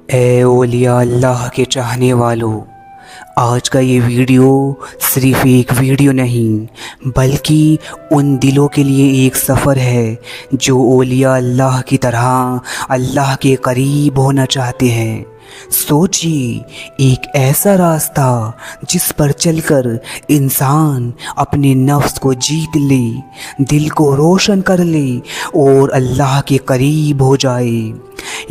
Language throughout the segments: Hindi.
ए औलिया अल्लाह के चाहने वालों, आज का ये वीडियो सिर्फ एक वीडियो नहीं बल्कि उन दिलों के लिए एक सफ़र है जो औलिया अल्लाह की तरह अल्लाह के करीब होना चाहते हैं। सोचिए, एक ऐसा रास्ता जिस पर चलकर इंसान अपने नफ्स को जीत ले, दिल को रोशन कर ले और अल्लाह के करीब हो जाए।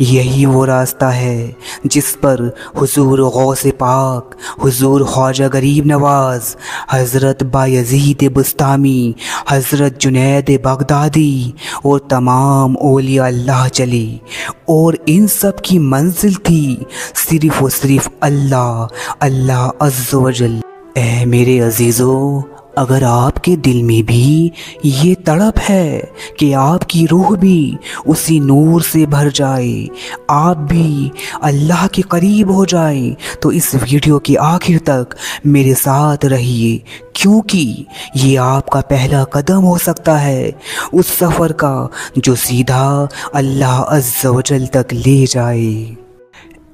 यही वो रास्ता है जिस पर हुजूर गौसे पाक, हुजूर ख्वाजा गरीब नवाज, हज़रत बायज़ीद बुस्तामी, हज़रत जुनैद बगदादी और तमाम औलिया अल्लाह चले और इन सब की मंजिल थी सिर्फ़ और सिर्फ अल्लाह, अल्लाह अज़्ज़ व जल। ए मेरे अज़ीज़ों, अगर आपके दिल में भी ये तड़प है कि आपकी रूह भी उसी नूर से भर जाए, आप भी अल्लाह के करीब हो जाए, तो इस वीडियो के आखिर तक मेरे साथ रहिए, क्योंकि ये आपका पहला कदम हो सकता है उस सफ़र का जो सीधा अल्लाह अज़्ज़ व जल तक ले जाए।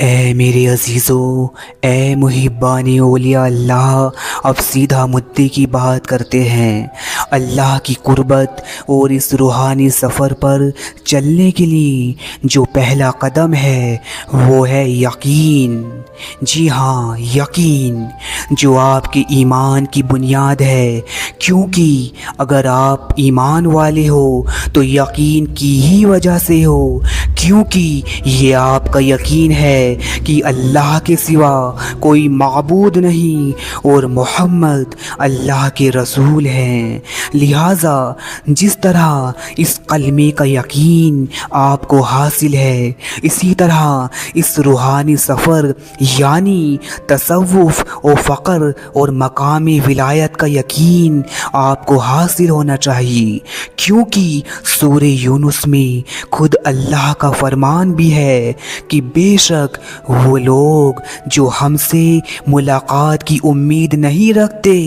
ए मेरे अज़ीज़ों, ए मुहिब्बानी औलिया अल्लाह, अब सीधा मुद्दे की बात करते हैं। अल्लाह की कुर्बत और इस रूहानी सफ़र पर चलने के लिए जो पहला कदम है वो है यकीन। जी हाँ, यकीन, जो आपके ईमान की बुनियाद है, क्योंकि अगर आप ईमान वाले हो तो यकीन की ही वजह से हो, क्योंकि ये आपका यकीन है कि अल्लाह के सिवा कोई माबूद नहीं और मोहम्मद अल्लाह के रसूल हैं। लिहाजा जिस तरह इस कलमे का यकीन आपको हासिल है, इसी तरह इस रूहानी सफ़र यानी तसव्वुफ़ और फ़क्र और मकामी विलायत का यकीन आपको हासिल होना चाहिए, क्योंकि सूरे यूनुस में खुद अल्लाह का फरमान भी है कि बेशक वो लोग जो हमसे मुलाकात की उम्मीद नहीं रखते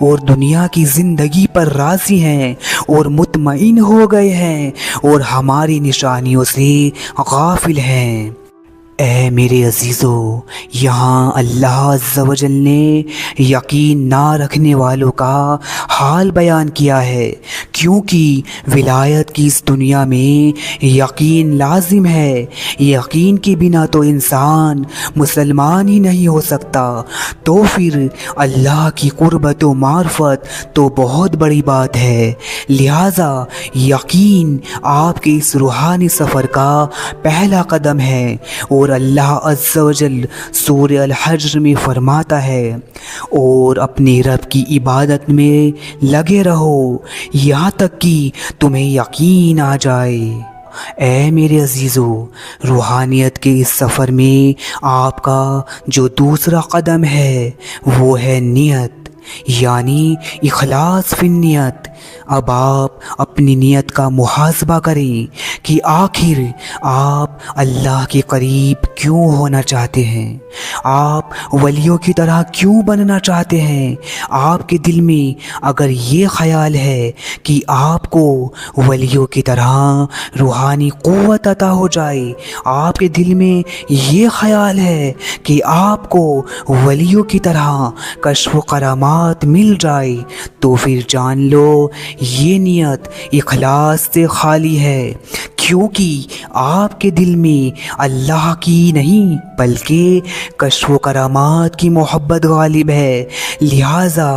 और दुनिया की ज़िंदगी पर राज़ी हैं और मुतमईन हो गए हैं और हमारी निशानियों से गाफिल हैं। ए मेरे अज़ीज़ों, यहाँ अल्लाह अज़्ज़ व जल ने यकीन ना रखने वालों का हाल बयान किया है, क्योंकि विलायत की इस दुनिया में यकीन लाजिम है। यकीन के बिना तो इंसान मुसलमान ही नहीं हो सकता, तो फिर अल्लाह की कुर्बत व मार्फत तो बहुत बड़ी बात है। लिहाजा यकीन आपके इस रूहानी सफ़र का पहला कदम है और अल्लाह अज़्ज़ व जल सूरे अल हज्र में फरमाता है, और अपने रब की इबादत में लगे रहो यहाँ तक कि तुम्हें यकीन आ जाए। ए मेरे अज़ीज़ों, रूहानियत के इस सफ़र में आपका जो दूसरा कदम है वो है नियत, यानी इखलास फिन नियत। अब आप अपनी नियत का मुहासबा करें कि आखिर आप अल्लाह के करीब क्यों होना चाहते हैं, आप वलियों की तरह क्यों बनना चाहते हैं। आपके दिल में अगर ये ख़याल है कि आपको वलियों की तरह रूहानी क़ुव्वत अता हो जाए, आपके दिल में ये ख़याल है कि आपको वलियों की तरह कश्फ़ व करामात मिल जाए, तो फिर जान लो ये नियत इखलास से खाली है, क्योंकि आपके दिल में अल्लाह की नहीं बल्कि कश्फ़ व करामात की मोहब्बत गालिब है। लिहाजा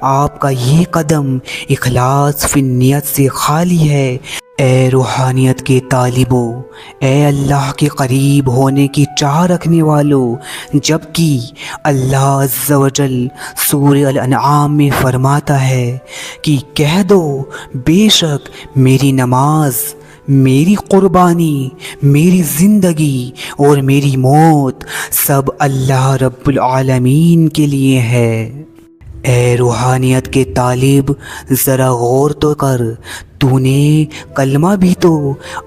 आपका ये कदम इखलास फिन नियत से खाली है। ए रूहानियत के तालिबों, ए अल्लाह के करीब होने की चाह रखने वालों, जबकि अल्लाह अज़्ज़ व जल सूरे अल अनआम में फरमाता है कि कह दो, बेशक मेरी नमाज, मेरी क़ुरबानी, मेरी ज़िंदगी और मेरी मौत सब अल्लाह रब्बुल आलमीन के लिए है। ए रूहानियत के तालिब, ज़रा गौर तो कर, तूने कलमा भी तो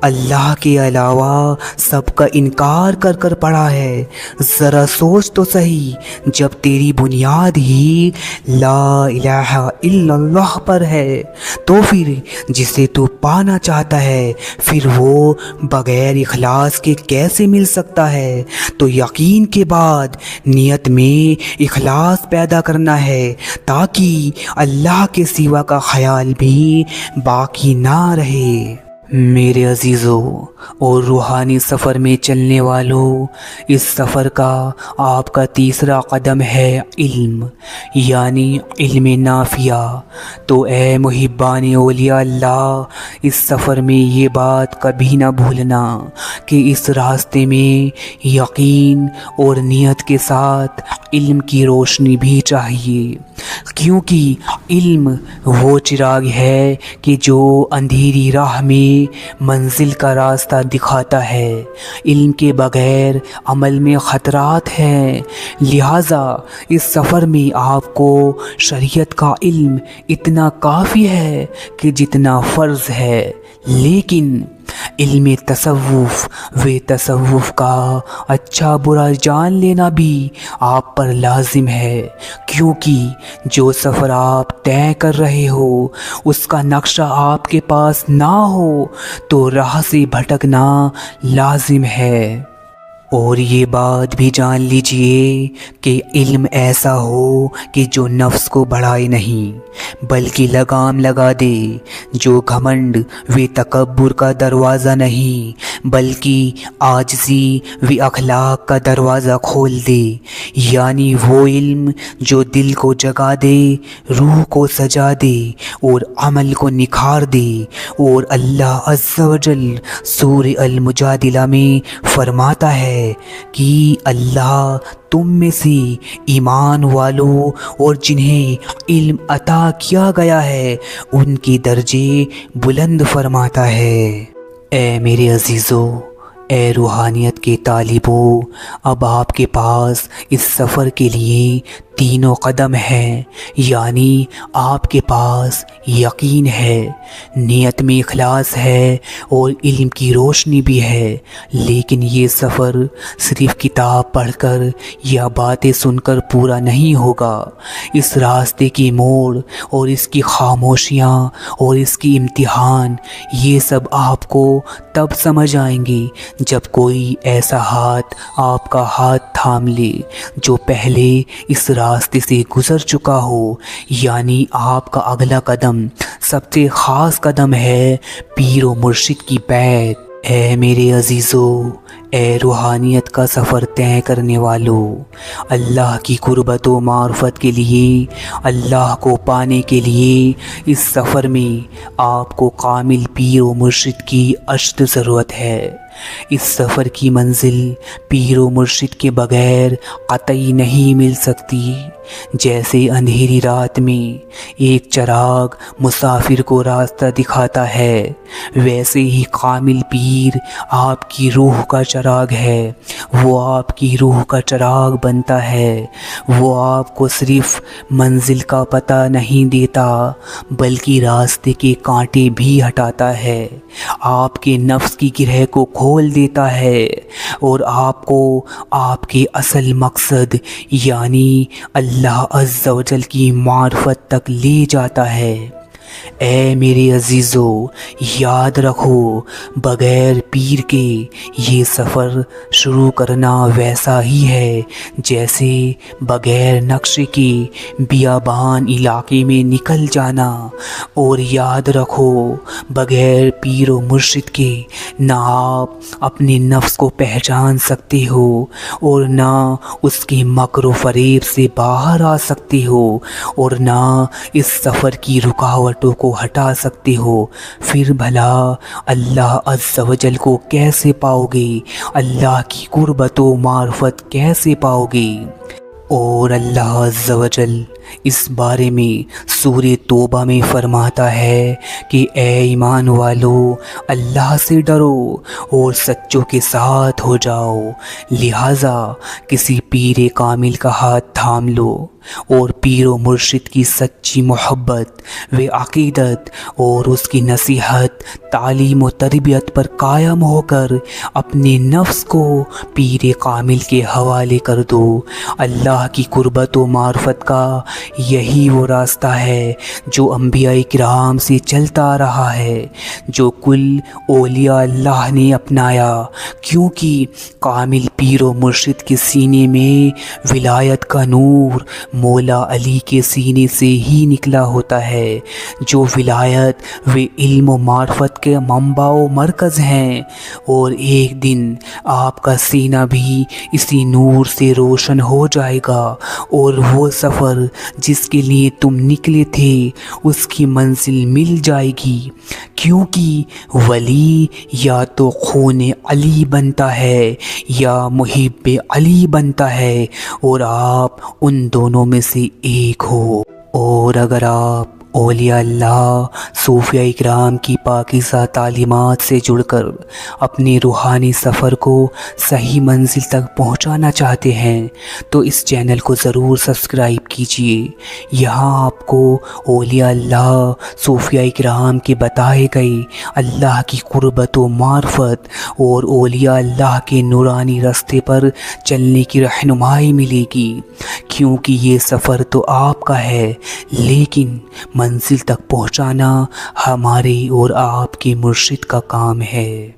अल्लाह के अलावा सबका इनकार कर कर पढ़ा है। ज़रा सोच तो सही, जब तेरी बुनियाद ही ला इलाहा इल्लल्लाह पर है तो फिर जिसे तू पाना चाहता है फिर वो बग़ैर इखलास के कैसे मिल सकता है। तो यकीन के बाद नियत में इखलास पैदा करना है ताकि अल्लाह के सिवा का ख्याल भी बाकी ना रहे। मेरे अजीज़ों और रूहानी सफ़र में चलने वालों, इस सफ़र का आपका तीसरा कदम है इल्म, यानी इल्म नाफिया। तो ए मुहिब्बान औलिया अल्लाह, इस सफ़र में ये बात कभी ना भूलना कि इस रास्ते में यकीन और नियत के साथ इल्म की रोशनी भी चाहिए, क्योंकि इल्म वो चिराग है कि जो अंधेरी राह में मंजिल का रास्ता दिखाता है। इल्म के बगैर अमल में ख़तरात हैं। लिहाजा इस सफ़र में आपको शरीयत का इल्म इतना काफ़ी है कि जितना फ़र्ज़ है, लेकिन इल्म तसव्वुफ़ व तसव्वुफ़ का अच्छा बुरा जान लेना भी आप पर लाजिम है, क्योंकि जो सफ़र आप तय कर रहे हो उसका नक्शा आपके पास ना हो तो राह से भटकना लाजिम है। और ये बात भी जान लीजिए कि इल्म ऐसा हो कि जो नफ्स को बढ़ाए नहीं बल्कि लगाम लगा दे, जो घमंड व तकब्बुर का दरवाज़ा नहीं बल्कि आजिज़ी व अखलाक का दरवाज़ा खोल दे, यानी वो इल्म जो दिल को जगा दे, रूह को सजा दे और अमल को निखार दे। और अल्लाह अज़्ज़ा व जल सूरह अल मुजादिला में फरमाता है कि अल्लाह तुम में से ईमान वालों और जिन्हें इल्म अता किया गया है उनके दर्जे बुलंद फरमाता है। ए मेरे अजीज़ों, ए रूहानियत के तालिबों, अब आपके पास इस सफ़र के लिए तीनों कदम हैं, यानी आपके पास यकीन है, नियत में इखलास है और इल्म की रोशनी भी है। लेकिन ये सफ़र सिर्फ़ किताब पढ़कर या बातें सुनकर पूरा नहीं होगा। इस रास्ते की मोड़ और इसकी खामोशियाँ और इसकी इम्तिहान, ये सब आपको तब समझ आएंगे जब कोई ऐसा हाथ आपका हाथ थाम ले जो पहले इस रास्ते से गुज़र चुका हो। यानी आपका अगला कदम सबसे ख़ास कदम है पीर व मुर्शिद की बैत। ए मेरे अजीज़ों, ए रूहानियत का सफ़र तय करने वालों, अल्लाह की कुर्बत व मार्फत के लिए, अल्लाह को पाने के लिए इस सफ़र में आपको कामिल पीर व मुर्शिद की अशद ज़रूरत है। इस सफ़र की मंजिल पीर व मुर्शिद के बग़ैर क़तई नहीं मिल सकती। जैसे अंधेरी रात में एक चिराग मुसाफिर को रास्ता दिखाता है, वैसे ही कामिल पीर आपकी रूह का चिराग है। वो आपकी रूह का चिराग बनता है। वो आपको सिर्फ़ मंजिल का पता नहीं देता बल्कि रास्ते के कांटे भी हटाता है, आपके नफ्स की गिरह को खोल देता है और आपको आपके असल मकसद यानी अल्लाह अज़्ज़ा व जल की मार्फत तक ले जाता है। ए मेरे अजीज़ों, याद रखो, बग़ैर पीर के ये सफ़र शुरू करना वैसा ही है जैसे बग़ैर नक्शे के बियाबान इलाके में निकल जाना। और याद रखो, बग़ैर पीर व मुर्शिद के ना आप अपने नफ्स को पहचान सकते हो और ना उसके मकर व फ़रेब से बाहर आ सकते हो और ना इस सफ़र की रुकावटों को हटा सकते हो। फिर भला अल्लाह अज़्ज़ा व जल को कैसे पाओगे? अल्लाह की कुर्बत व मार्फत कैसे पाओगे? और अल्लाह अज़्ज़ा व जल इस बारे में सूरह तौबा में फरमाता है कि ए ईमान वालों, अल्लाह से डरो और सच्चों के साथ हो जाओ। लिहाजा किसी पीर कामिल का हाथ थाम लो और पीर व मुर्शिद की सच्ची मोहब्बत व अक़ीदत और उसकी नसीहत, तालीम व तरबियत पर कायम होकर अपने नफ्स को पीर कामिल के हवाले कर दो। अल्लाह की कुर्बत व मार्फत का यही वो रास्ता है जो अंबिया किराम से चलता आ रहा है, जो कुल औलिया अल्लाह ने अपनाया। क्योंकि कामिल पीर व मुर्शिद के सीने में विलायत का नूर मौला अली के सीने से ही निकला होता है, जो विलायत व इल्म व मार्फत के मंबा व मरकज़ हैं। और एक दिन आपका सीना भी इसी नूर से रोशन हो जाएगा और वो सफ़र जिसके लिए तुम निकले थे उसकी मंजिल मिल जाएगी। क्योंकि वली या तो खून अली बनता है या मुहिब्बे अली बनता है, और आप उन दोनों में से एक हो। और अगर आप औलिया अल्लाह सूफिया इकराम की पाकीज़ा तालीमात से जुड़कर अपने रूहानी सफ़र को सही मंजिल तक पहुंचाना चाहते हैं तो इस चैनल को ज़रूर सब्सक्राइब कीजिए। यहाँ आपको औलिया अल्लाह सूफिया इकराम के बताए गए अल्लाह की कुर्बत व मार्फत और औलिया अल्लाह के नूरानी रास्ते पर चलने की रहनुमाई मिलेगी। क्योंकि ये सफ़र तो आपका है, लेकिन मंजिल तक पहुंचाना हमारे और आपके मुर्शिद का काम है।